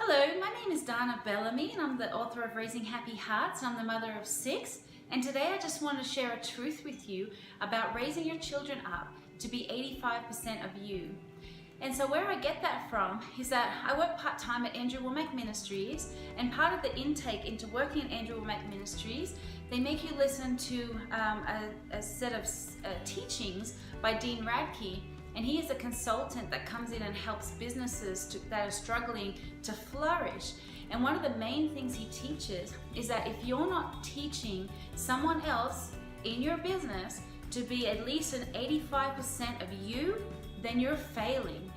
Hello, my name is Bellamy and I'm the author of Raising Happy Hearts and I'm the mother of 6. And today I just want to share a truth with you about raising your children up to be 85% of you. And so where I get that from is that I work part-time at Andrew Womack Ministries, and part of the intake into working at Andrew Womack Ministries, they make you listen to a set of teachings by Dean Radke. And he is a consultant that comes in and helps businesses that are struggling to flourish. And one of the main things he teaches is that if you're not teaching someone else in your business to be at least an 85% of you, then you're failing.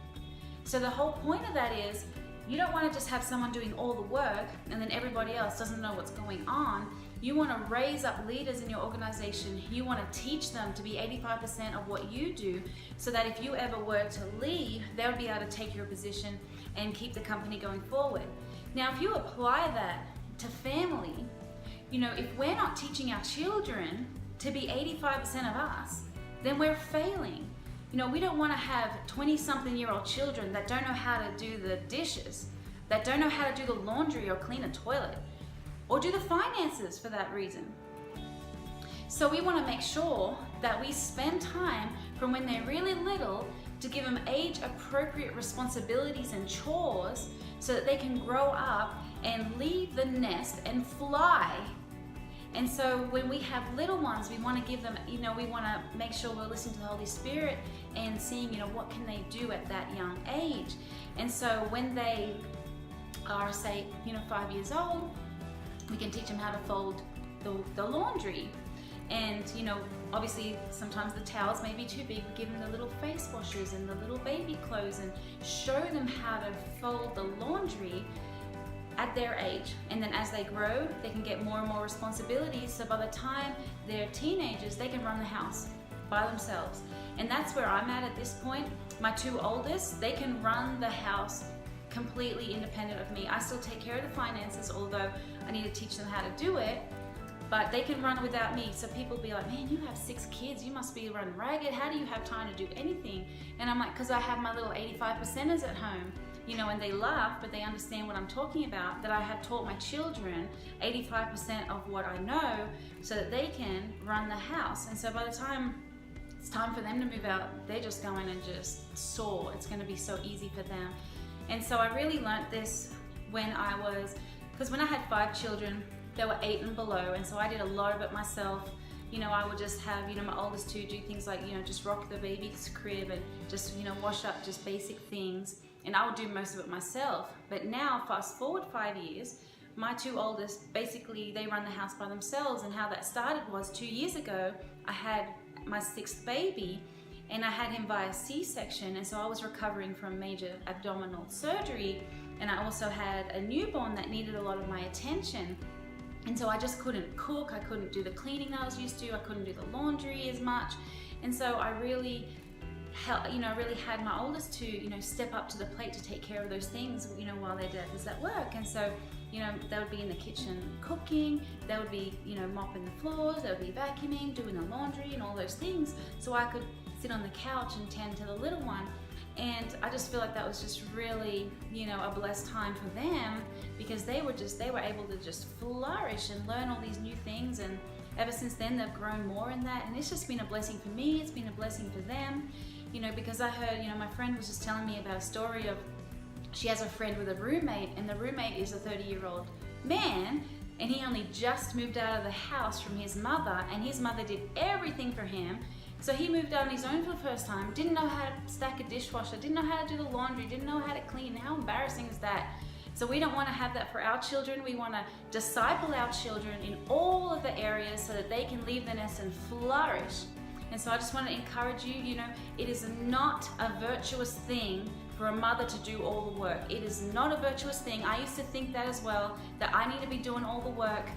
So the whole point of that is you don't want to just have someone doing all the work and then everybody else doesn't know what's going on. You want to raise up leaders in your organization. You want to teach them to be 85% of what you do, so that if you ever were to leave, they'll be able to take your position and keep the company going forward. Now, if you apply that to family, if we're not teaching our children to be 85% of us, then we're failing. We don't want to have 20-something-year-old children that don't know how to do the dishes, that don't know how to do the laundry or clean a toilet, or do the finances for that reason. So we want to make sure that we spend time from when they're really little to give them age-appropriate responsibilities and chores so that they can grow up and leave the nest and fly. And so when we have little ones, we want to give them, we want to make sure we're listening to the Holy Spirit and seeing, what can they do at that young age. And so when they are, say, 5 years old, we can teach them how to fold the laundry. And, obviously sometimes the towels may be too big. We give them the little face washers and the little baby clothes and show them how to fold the laundry at their age. And then as they grow, they can get more and more responsibilities. So by the time they're teenagers, they can run the house by themselves. And that's where I'm at this point. My 2 oldest, they can run the house completely independent of me. I still take care of the finances, although I need to teach them how to do it, but they can run without me. So people be like, man, you have 6 kids, you must be run ragged. How do you have time to do anything? And I'm like, because I have my little 85%ers at home, and they laugh, but they understand what I'm talking about, that I have taught my children 85% of what I know so that they can run the house. And so by the time it's time for them to move out, they're just going to just soar. It's going to be so easy for them. And so I really learnt this when I had 5 children, they were 8 and below, and so I did a lot of it myself. I would just have, my oldest 2 do things like, just rock the baby's crib and just, wash up just basic things, and I would do most of it myself. But now, fast forward 5 years, my 2 oldest, basically they run the house by themselves. And how that started was 2 years ago, I had my 6th baby, and I had him via C-section, and so I was recovering from major abdominal surgery, and I also had a newborn that needed a lot of my attention. And so I just couldn't cook, I couldn't do the cleaning that I was used to, I couldn't do the laundry as much. And so I really had my oldest 2, step up to the plate to take care of those things, while their dad was at work. And so, they would be in the kitchen cooking, they would be, mopping the floors, they would be vacuuming, doing the laundry and all those things. So I could sit on the couch and tend to the little one. And I just feel like that was just really, a blessed time for them, because they were able to just flourish and learn all these new things. And ever since then, they've grown more in that. And it's just been a blessing for me. It's been a blessing for them, because I heard, my friend was just telling me about a story of, she has a friend with a roommate, and the roommate is a 30-year-old man, and he only just moved out of the house from his mother, and his mother did everything for him. So he moved out on his own for the first time, didn't know how to stack a dishwasher, didn't know how to do the laundry, didn't know how to clean. How embarrassing is that? So we don't want to have that for our children. We want to disciple our children in all of the areas so that they can leave the nest and flourish. And so I just want to encourage you, it is not a virtuous thing for a mother to do all the work. It is not a virtuous thing. I used to think that as well, that I need to be doing all the work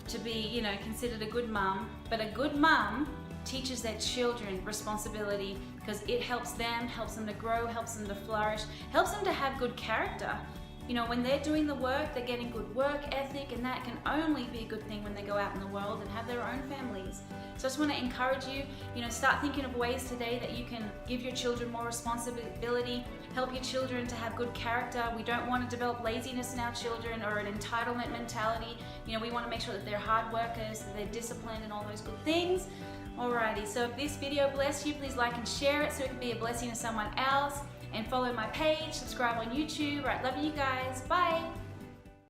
to be, considered a good mum. But a good mum teaches their children responsibility, because it helps them to grow, helps them to flourish, helps them to have good character. You know, when they're doing the work, they're getting good work ethic, and that can only be a good thing when they go out in the world and have their own families. So I just want to encourage you, start thinking of ways today that you can give your children more responsibility, help your children to have good character. We don't want to develop laziness in our children or an entitlement mentality. We want to make sure that they're hard workers, that they're disciplined and all those good things. Alrighty, so if this video blessed you, please like and share it so it can be a blessing to someone else. And follow my page, subscribe on YouTube. Right, love you guys. Bye.